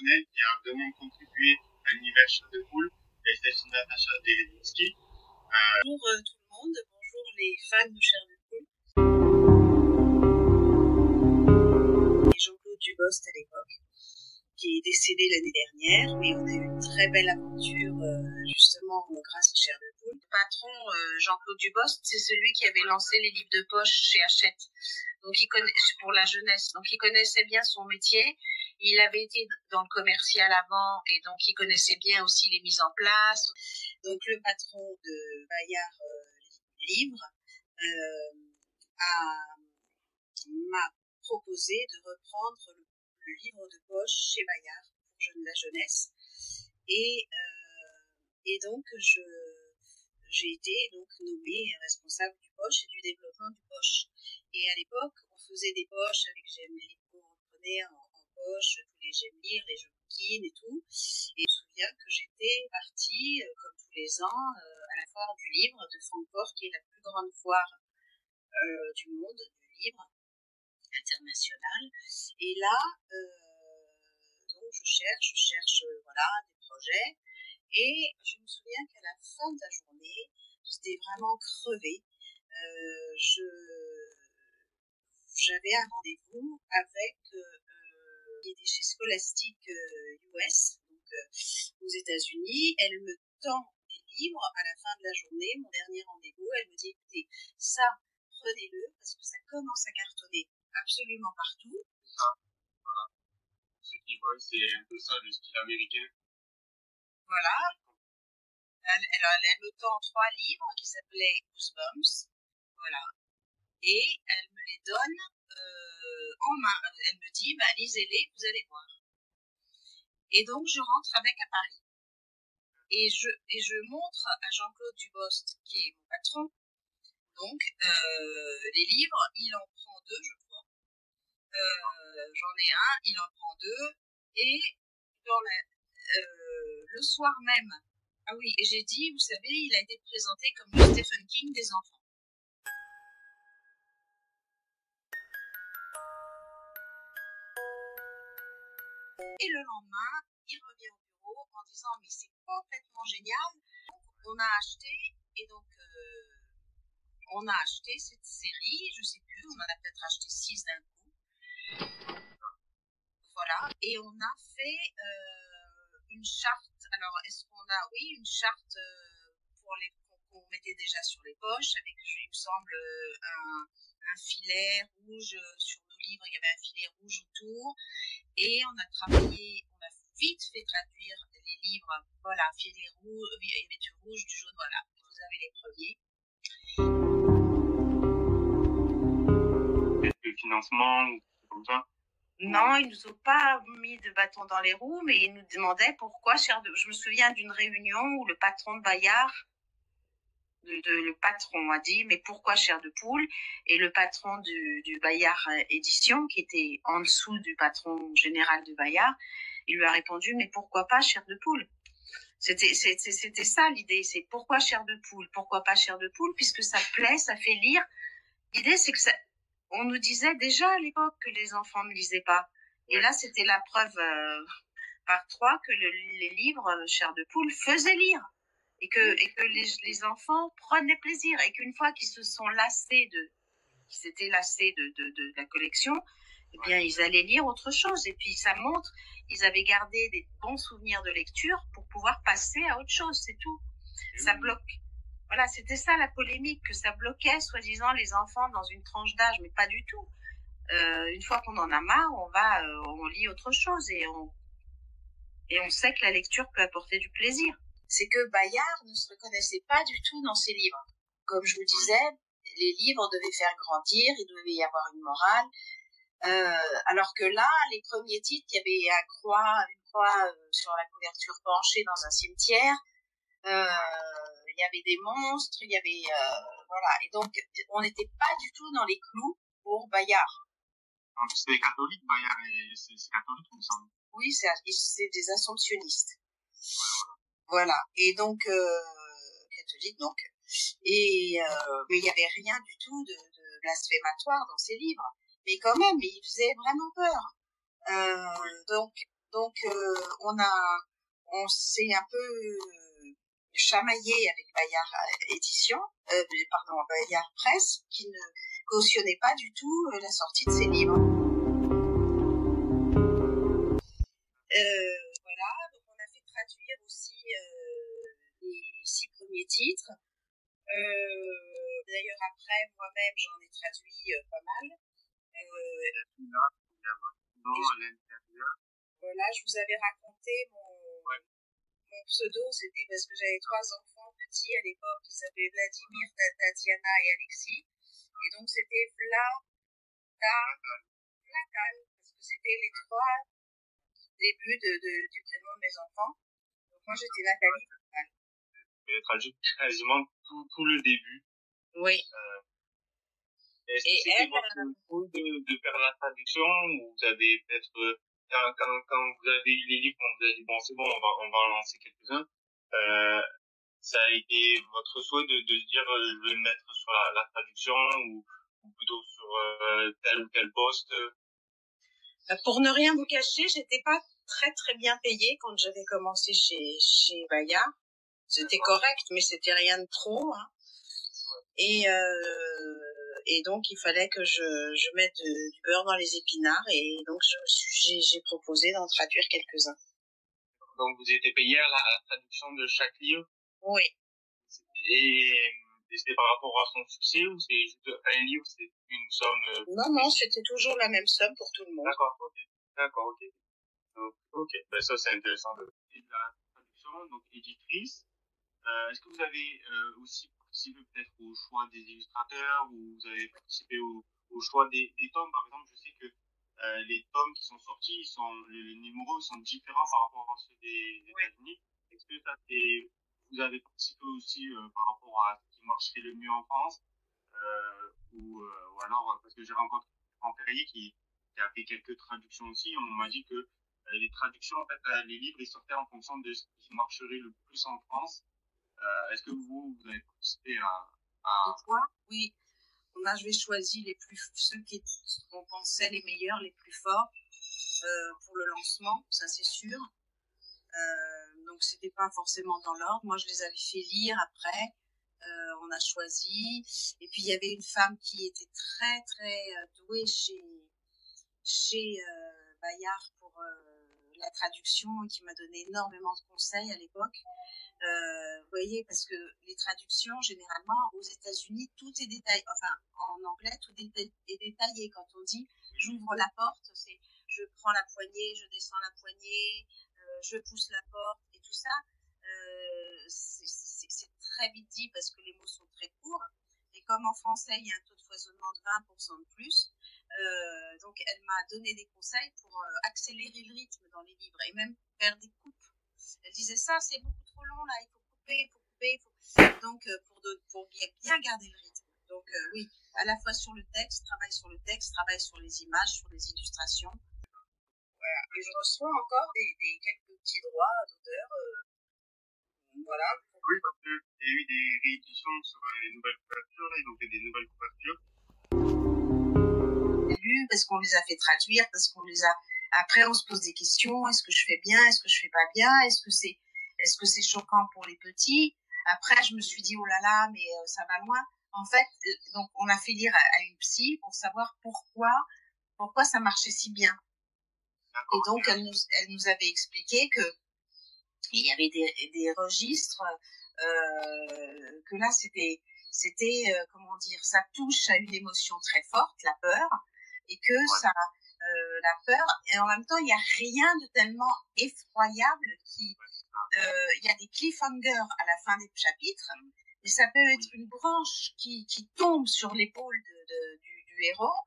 personnelle qui a vraiment contribué à l'univers Chair de Poule, et c'est Natacha Deredinsky. Bonjour tout le monde, bonjour les fans de Chair de Poule. Et Jean-Claude Dubost à l'époque, qui est décédé l'année dernière, mais on a eu une très belle aventure justement grâce à Chair de Poule. Le patron Jean-Claude Dubost, c'est celui qui avait lancé les livres de poche chez Hachette, donc pour la jeunesse. Donc il connaissait bien son métier. Il avait été dans le commercial avant et donc il connaissait bien aussi les mises en place. Donc le patron de Bayard Livre m'a proposé de reprendre le livre de poche chez Bayard pour la jeunesse. Et donc j'ai été donc nommée responsable du poche et du développement du poche. Et à l'époque, on faisait des poches avec J'aime lire, on reprenait en poche tous les J'aime lire, les Je bouquine et tout. Et je me souviens que j'étais partie, comme tous les ans, à la foire du livre de Francfort, qui est la plus grande foire du monde du livre international. Et là, donc je cherche voilà, des projets. Et je me souviens qu'à la fin de la journée, j'étais vraiment crevée. J'avais un rendez-vous avec qui était chez Scholastic US, donc aux États-Unis. Elle me tend des livres à la fin de la journée, mon dernier rendez-vous. Elle me dit, écoutez, ça, prenez-le, parce que ça commence à cartonner absolument partout. Ça, voilà. C'est un peu ça, le style américain. Voilà. Elle me tend 3 livres qui s'appelaient Goosebumps. Voilà. Et elle me les donne en main. Elle me dit, bah, lisez-les, vous allez voir. Et donc, je rentre avec à Paris. Et je montre à Jean-Claude Dubost, qui est mon patron, donc, les livres, il en prend 2, je crois. J'en ai un, il en prend 2. Et le soir même, ah oui, et j'ai dit, vous savez, il a été présenté comme le Stephen King des enfants. Et le lendemain, il revient au bureau en disant, mais c'est complètement génial. On a acheté, et donc, on a acheté cette série, je sais plus, on en a peut-être acheté 6 d'un coup. Voilà, et on a fait une charte. Alors, est-ce qu'on a, oui, une charte pour les qu'on mettait déjà sur les poches, avec, il me semble, un filet rouge sur nos livres, il y avait un filet rouge autour, et on a travaillé, on a vite fait traduire les livres, voilà, filet rouge, il y avait du rouge, du jaune, voilà, vous avez les premiers. Le financement, comme ça. Non, ils nous ont pas mis de bâton dans les roues, mais ils nous demandaient pourquoi je me souviens d'une réunion où le patron de Bayard, le patron a dit, mais pourquoi Chair de Poule? Et le patron du Bayard Édition, qui était en dessous du patron général de Bayard, il lui a répondu, mais pourquoi pas Chair de Poule? C'était ça l'idée, c'est pourquoi Chair de Poule? Pourquoi pas Chair de Poule? Puisque ça plaît, ça fait lire. L'idée, c'est que on nous disait déjà à l'époque que les enfants ne lisaient pas. Et là, c'était la preuve par 3 que les livres Chair de Poule faisaient lire. Et que les enfants prenaient plaisir. Et qu'une fois qu'ils s'étaient lassés de la collection, eh bien, ils allaient lire autre chose. Et puis, ça montre, ils avaient gardé des bons souvenirs de lecture pour pouvoir passer à autre chose, c'est tout. Ça bloque. Voilà, c'était ça la polémique, que ça bloquait, soi-disant, les enfants dans une tranche d'âge, mais pas du tout. Une fois qu'on en a marre, on lit autre chose et on sait que la lecture peut apporter du plaisir. C'est que Bayard ne se reconnaissait pas du tout dans ses livres. Comme je vous disais, les livres devaient faire grandir, il devait y avoir une morale. Alors que là, les premiers titres, il y avait une croix sur la couverture penchée dans un cimetière. Il y avait des monstres, il y avait voilà, et donc on n'était pas du tout dans les clous pour Bayard. C'est catholique, Bayard, c'est catholique, il me semble. Oui, c'est des assomptionnistes. Voilà, et donc catholique donc, et mais il n'y avait rien du tout de blasphématoire dans ces livres, mais quand même, il faisait vraiment peur. Donc Donc, on s'est un peu chamaillé avec Bayard Édition, Bayard Presse, qui ne cautionnait pas du tout la sortie de ses livres. Voilà, donc on a fait traduire aussi les 6 premiers titres. D'ailleurs, après, moi-même, j'en ai traduit pas mal. Voilà, je vous avais raconté mon pseudo, c'était parce que j'avais 3 enfants petits à l'époque qui s'appelaient Vladimir, Tatiana et Alexis. Et donc, c'était Vlatal, parce que c'était les 3 débuts du prénom de mes enfants. Donc, moi, j'étais Nathalie Vlatal. Vous avez traduit quasiment tout le début. Oui. Est-ce que c'était votre goût de faire la traduction, ou vous avez peut-être, quand vous avez eu les livres, quand vous avez dit, bon, c'est bon, on va en lancer quelques-uns, ça a été votre souhait de se dire, je vais me mettre sur la traduction, ou plutôt sur tel ou tel poste? Pour ne rien vous cacher, j'étais pas très très bien payée quand j'avais commencé chez Bayard. C'était correct, mais c'était rien de trop, hein. Et donc il fallait que je mette du beurre dans les épinards, et donc j'ai proposé d'en traduire quelques-uns. Donc vous étiez payé à la traduction de chaque livre? Oui. Et c'était par rapport à son succès, ou c'est juste un livre, c'est une somme? Non, c'était toujours la même somme pour tout le monde. D'accord, ok. Donc, ok, ben ça c'est intéressant de la traduction, donc éditrice. Est-ce que vous avez aussi participé peut-être au choix des illustrateurs, ou vous avez participé au choix des tomes? Par exemple, je sais que les tomes qui sont sortis, les numéros sont différents par rapport à ceux des États-Unis. Est-ce que vous avez participé aussi par rapport à ce qui marcherait le mieux en France, ou alors, parce que j'ai rencontré Franck Perrier qui a fait quelques traductions aussi, on m'a dit que les traductions, en fait, les livres, ils sortaient en fonction de ce qui marcherait le plus en France. Est-ce que vous avez participé à... Oui, on avait choisi ceux qu'on pensait les meilleurs, les plus forts pour le lancement, ça c'est sûr. Donc c'était pas forcément dans l'ordre. Moi je les avais fait lire après. On a choisi. Et puis il y avait une femme qui était très très douée chez Bayard pour la traduction, et qui m'a donné énormément de conseils à l'époque. Vous voyez, parce que les traductions, généralement, aux États-Unis, tout est détaillé. Enfin, en anglais, tout est détaillé. Quand on dit j'ouvre la porte, c'est je prends la poignée, je descends la poignée, je pousse la porte, et tout ça. C'est très vite dit parce que les mots sont très courts. Et comme en français, il y a un taux de foisonnement de 20% de plus, donc elle m'a donné des conseils pour accélérer le rythme dans les livres et même faire des coupes. Elle disait ça, c'est beaucoup trop long là, il faut couper, Donc pour bien garder le rythme. Donc oui, à la fois sur le texte, travail sur les images, sur les illustrations. Voilà. Et je reçois encore quelques petits droits d'auteur. Voilà. Oui, parce qu'il y a eu des rééditions sur les nouvelles couvertures, ils ont fait des nouvelles couvertures. Parce qu'on les a fait traduire, parce qu'on les a... Après, on se pose des questions. Est-ce que je fais bien? Est-ce que je fais pas bien? Est-ce que c'est choquant pour les petits? Après, je me suis dit, oh là là, mais ça va loin. En fait, donc, on a fait lire à une psy pour savoir pourquoi ça marchait si bien. Et donc, elle nous avait expliqué que il y avait des registres, que là, c'était comment dire, ça touche à une émotion très forte, la peur, et que ça, la peur, et en même temps, il n'y a rien de tellement effroyable il y a des cliffhangers à la fin des chapitres, mais ça peut être une branche qui tombe sur l'épaule du héros,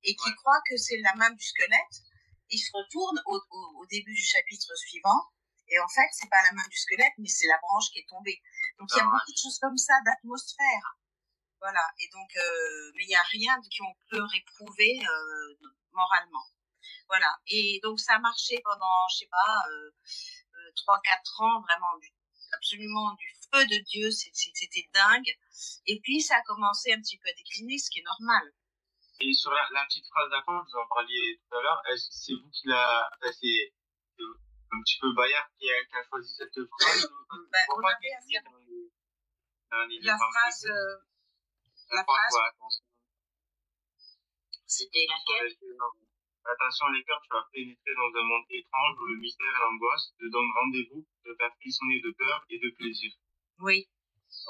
et qui croit que c'est la main du squelette. Il se retourne au début du chapitre suivant, et en fait, c'est pas la main du squelette, mais c'est la branche qui est tombée. Donc, il y a beaucoup de choses comme ça, d'atmosphère. Voilà. Et donc, mais il n'y a rien qu'on peut réprouver moralement. Voilà. Et donc, ça a marché pendant, je sais pas, 3-4 ans, vraiment, absolument du feu de Dieu. C'était dingue. Et puis, ça a commencé un petit peu à décliner, ce qui est normal. Et sur la petite phrase d'accroche, vous en parliez tout à l'heure, est-ce que c'est vous qui un petit peu Bayard qui a choisi cette phrase. On avait à faire la phrase, voilà, c'était laquelle? Attention les cœurs, tu vas pénétrer dans un monde étrange où le mystère et l'angoisse te donnent rendez-vous, te faire frissonner de peur et de plaisir. Oui,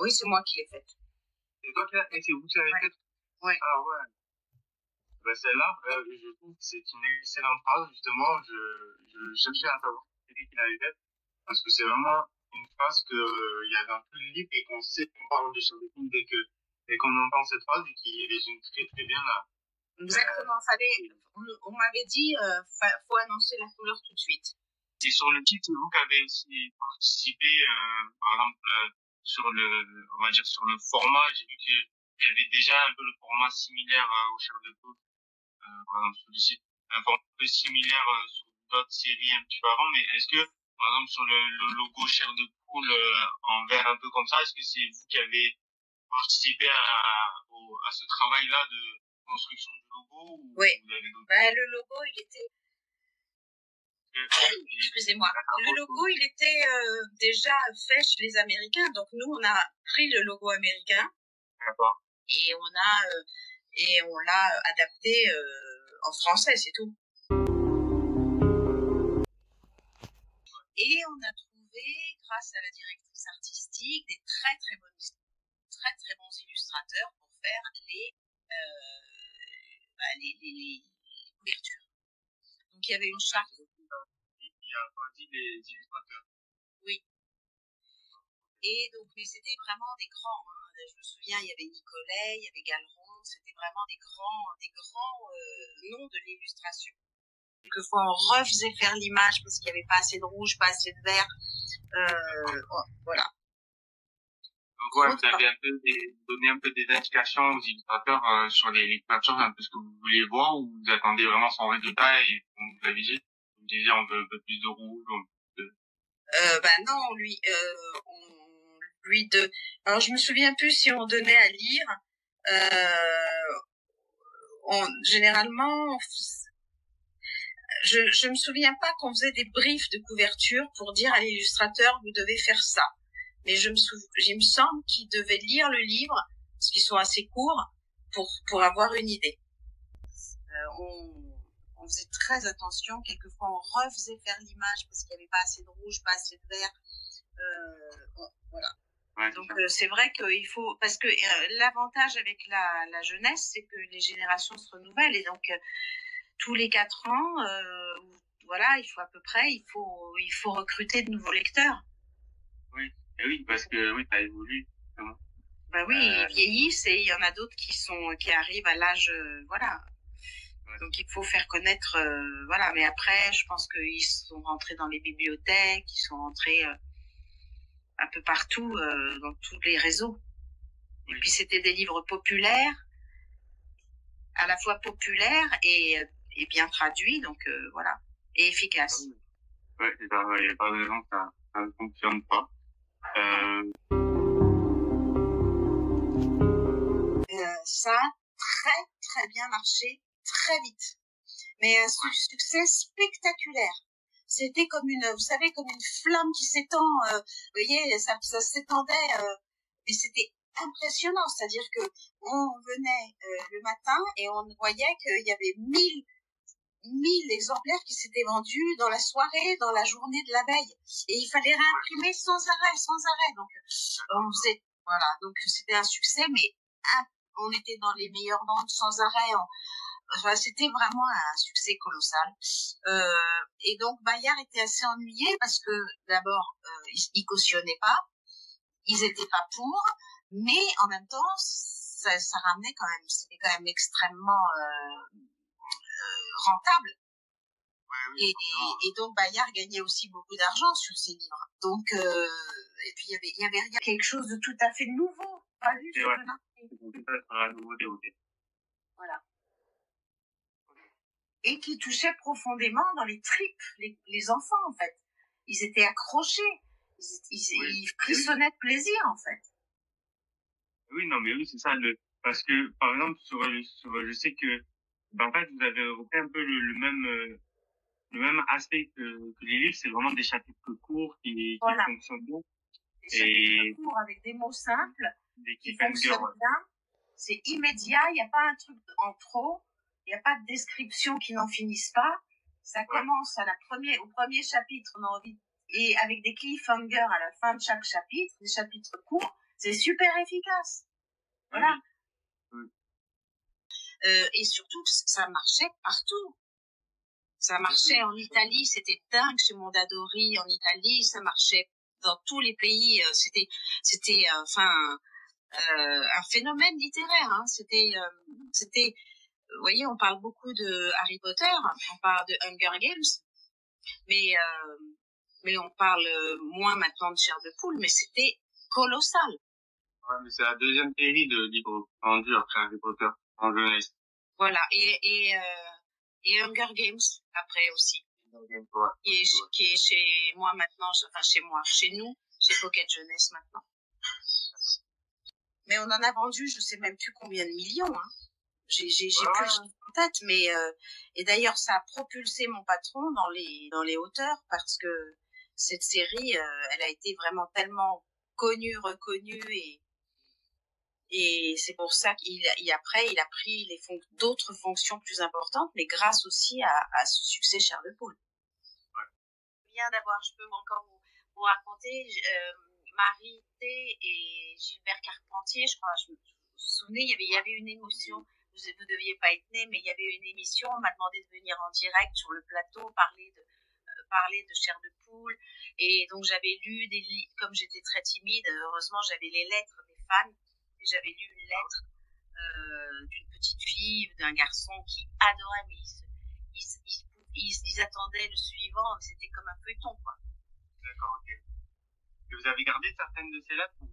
c'est moi qui l'ai faite. C'est toi qui l'as fait, c'est vous qui l'avez faite? Oui. Ah ouais. Ben celle-là, je trouve que c'est une excellente phrase, justement, je cherchais à savoir qui l'avait faite, parce que c'est vraiment une phrase que, il y a dans tout le livre et qu'on sait qu'on parle de Charles de Gaulle dès qu'on entend cette phrase et qui résume très très bien là. Exactement, on m'avait dit, faut annoncer la couleur tout de suite. Et sur le titre, vous qui avez aussi participé, par exemple, on va dire sur le format, j'ai vu qu'il y avait déjà un peu le format similaire au Charles de Gaulle, par exemple sur le site, un format un peu similaire sur d'autres séries un petit peu avant, mais est-ce que, par exemple, sur le logo Chair de Poule en vert un peu comme ça, est-ce que c'est vous qui avez participé à ce travail-là de construction du logo ou oui. Vous avez d'autres... Le logo, il était... Excusez-moi. Le logo, il était déjà fait chez les Américains, donc nous, on a pris le logo américain. D'accord. Et on l'a adapté en français, c'est tout. Et on a trouvé, grâce à la directrice artistique, des très très bons illustrateurs pour faire les couvertures. Donc il y avait une charte. Il a pas dit les illustrateurs. Oui. Et donc, mais c'était vraiment des grands. Hein. Je me souviens, il y avait Nicolet, il y avait Galeron, c'était vraiment des grands noms de l'illustration. Quelquefois, on refaisait faire l'image parce qu'il n'y avait pas assez de rouge, pas assez de vert. Voilà. Donc, ouais, vous avez donné un peu des indications aux illustrateurs sur les couvertures, un peu ce que vous vouliez voir, ou vous attendez vraiment sans résultat et vous avisez. Vous disiez on veut un peu plus de rouge, non, alors je me souviens plus si on donnait à lire. Généralement, je me souviens pas qu'on faisait des briefs de couverture pour dire à l'illustrateur vous devez faire ça. Mais il me semble qu'ils devaient lire le livre parce qu'ils sont assez courts pour avoir une idée. On faisait très attention. Quelquefois, on refaisait faire l'image parce qu'il n'y avait pas assez de rouge, pas assez de vert. Voilà. Ouais, donc c'est vrai qu'il faut, parce que l'avantage avec la jeunesse, c'est que les générations se renouvellent et donc tous les 4 ans, voilà, il faut recruter de nouveaux lecteurs. Oui, et oui, parce que oui, t'as évolué. Ben oui, ils vieillissent et il y en a d'autres qui arrivent à l'âge, voilà. Ouais. Donc il faut faire connaître, voilà. Mais après, je pense qu'ils sont rentrés dans les bibliothèques, ils sont rentrés un peu partout, dans tous les réseaux. Oui. Et puis c'était des livres populaires, à la fois populaires et bien traduits, donc voilà, et efficaces. Oui, il n'y a pas de raison que ça ne fonctionne pas. Ça a très très bien marché, très vite, mais un succès spectaculaire. C'était comme vous savez, comme une flamme qui s'étend. Vous voyez, ça s'étendait, mais c'était impressionnant. C'est-à-dire que on venait le matin et on voyait qu'il y avait 1000 exemplaires qui s'étaient vendus dans la soirée, dans la journée de la veille. Et il fallait réimprimer sans arrêt. Donc, on faisait, voilà. Donc, c'était un succès, mais on était dans les meilleures ventes sans arrêt. Enfin, c'était vraiment un succès colossal. Et donc, Bayard était assez ennuyé parce que, d'abord, ils cautionnaient pas. Ils étaient pas pour. Mais, en même temps, ça ramenait quand même, c'était quand même extrêmement, rentable. Ouais, oui, et donc Bayard gagnait aussi beaucoup d'argent sur ses livres. Donc et puis il y avait quelque chose de tout à fait nouveau, pas vu sur le marché. Voilà. Et qui touchait profondément dans les tripes les enfants en fait. Ils étaient accrochés, ils frissonnaient de plaisir en fait. Oui, non mais oui, c'est ça parce que par exemple sur je sais que en fait, vous avez repris un peu le le même aspect que les livres, c'est vraiment des chapitres courts qui fonctionnent bien. Des chapitres courts avec des mots simples qui fonctionnent bien. C'est immédiat, il n'y a pas un truc en trop, il n'y a pas de description qui n'en finissent pas. Ça commence au premier chapitre, on a envie, et avec des cliffhangers à la fin de chaque chapitre, des chapitres courts, c'est super efficace. Voilà. Et surtout, ça marchait partout. Ça marchait en Italie, c'était dingue chez Mondadori en Italie, ça marchait dans tous les pays, c'était un phénomène littéraire, hein. C'était, vous voyez, on parle beaucoup de Harry Potter, on parle de Hunger Games, mais on parle moins maintenant de Chair de Poule, mais c'était colossal. Ouais, mais c'est la deuxième série de livres vendus après Harry Potter en jeunesse. Voilà, et Hunger Games après aussi. Qui est chez moi maintenant, enfin chez nous, chez Pocket Jeunesse maintenant. Mais on en a vendu, je sais même plus combien de millions, hein. J'ai plus le chiffre en tête, mais et d'ailleurs ça a propulsé mon patron dans les hauteurs parce que cette série, elle a été vraiment tellement connue, reconnue et c'est pour ça qu'après il a pris d'autres fonctions plus importantes, mais grâce aussi à ce succès Chair de Poule. Bien d'avoir, je peux encore vous raconter, Marie T et Gilbert Carpentier, je crois, vous vous souvenez, il y avait une émotion, vous ne deviez pas être né, mais il y avait une émission, on m'a demandé de venir en direct sur le plateau, parler de Chair de Poule, et donc j'avais lu des livres, comme j'étais très timide, heureusement j'avais les lettres des fans, et j'avais lu une lettre d'une petite fille, d'un garçon qui adorait, mais ils attendaient le suivant, c'était comme un feuilleton, quoi. D'accord, ok. Et vous avez gardé certaines de ces lettres?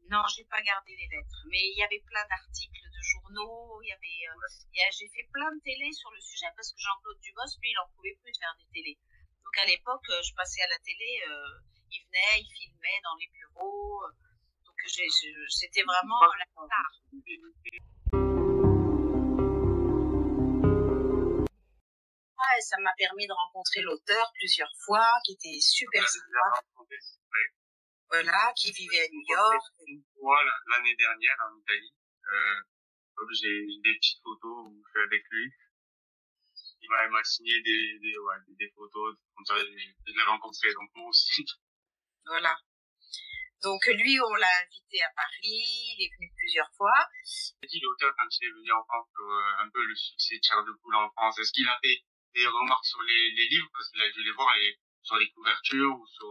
Non, j'ai pas gardé les lettres, mais il y avait plein d'articles de journaux, j'ai fait plein de télé sur le sujet parce que Jean-Claude Dubost, lui, il en pouvait plus de faire des télés. Donc à l'époque, je passais à la télé, il venait, il filmait dans les bureaux, donc c'était vraiment la star. Et ça m'a permis de rencontrer l'auteur plusieurs fois, qui était super sympa. Voilà, qui vivait à New York. Une fois l'année dernière en Italie, j'ai des petites photos où je suis avec lui. Il m'a signé des photos, comme ça je l'ai rencontré, donc moi aussi. Voilà. Donc lui, on l'a invité à Paris, il est venu plusieurs fois. Il a dit l'auteur quand il est venu en France, un peu le succès de Chair de Poule en France. Est-ce qu'il a fait des remarques sur les livres, parce qu'il a dû les voir sur les couvertures ou sur...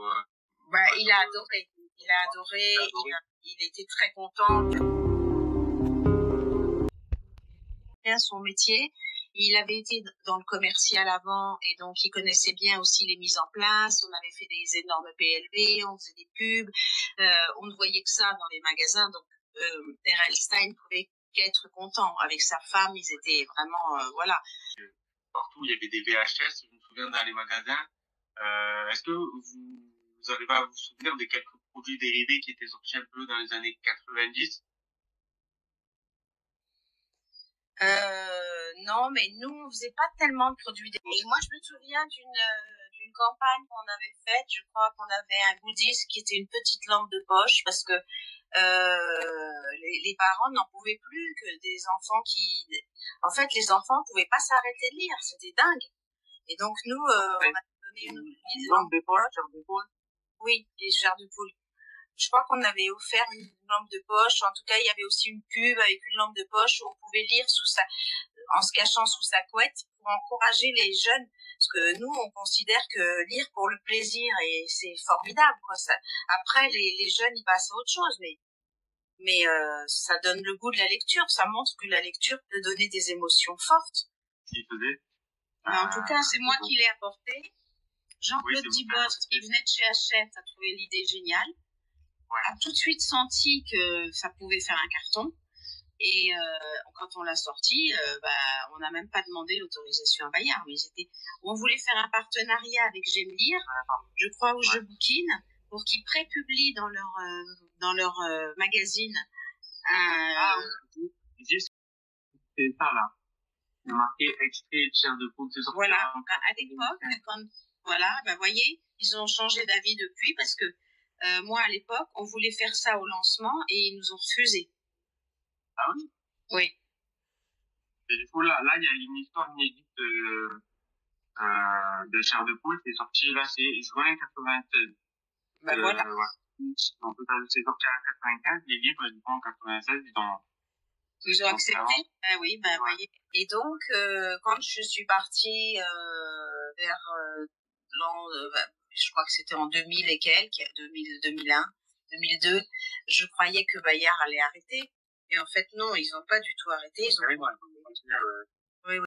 il a adoré. Il était très content. Bien son métier. Il avait été dans le commercial avant et donc il connaissait bien aussi les mises en place. On avait fait des énormes PLV, on faisait des pubs. On ne voyait que ça dans les magasins. Donc R.L. Stine pouvait qu'être content. Avec sa femme, ils étaient vraiment... voilà. Partout, il y avait des VHS, je me souviens, dans les magasins. Est-ce que vous arrivez à vous souvenir de quelques produits dérivés qui étaient sortis un peu dans les années 90? Non, mais nous, on faisait pas tellement de produits dérivés. Et moi, je me souviens d'une campagne qu'on avait faite. Je crois qu'on avait un goodies qui était une petite lampe de poche parce que les parents n'en pouvaient plus que des enfants en fait, les enfants pouvaient pas s'arrêter de lire. C'était dingue. Et donc, nous, on a donné une lampe de poche. Oui, les chairs de poule. Je crois qu'on avait offert une lampe de poche. En tout cas, il y avait aussi une pub avec une lampe de poche où on pouvait lire en se cachant sous sa couette pour encourager les jeunes. Parce que nous, on considère que lire pour le plaisir, et c'est formidable, quoi. Après, les jeunes, ils passent à autre chose, mais ça donne le goût de la lecture. Ça montre que la lecture peut donner des émotions fortes. En tout cas, c'est moi qui l'ai apporté. Jean-Claude Dubost, qui venait de chez Hachette, a trouvé l'idée géniale. A tout de suite senti que ça pouvait faire un carton. Et quand on l'a sorti, on n'a même pas demandé l'autorisation à Bayard. Mais on voulait faire un partenariat avec J'aime lire, je crois, au Je Bouquine, pour qu'ils prépublient dans leur magazine. C'est ça, là. marqué extrait de chair de poule, c'est sorti. Voilà, à l'époque, voyez, ils ont changé d'avis depuis parce que moi, à l'époque, on voulait faire ça au lancement et ils nous ont refusé. Ah oui? Oui. Et du coup, là, il y a une histoire inédite de chair de poule qui est sortie, là, c'est juin 96. Ben voilà. Donc, c'est sorti en 95, les livres, du coup, en 96, ils ont accepté. Ben oui, ben voyez. Et donc, quand je suis partie vers l'an, je crois que c'était en 2000 et quelques, 2000, 2001, 2002, je croyais que Bayard allait arrêter. Et en fait, non, ils n'ont pas du tout arrêté. Ils ont... Oui.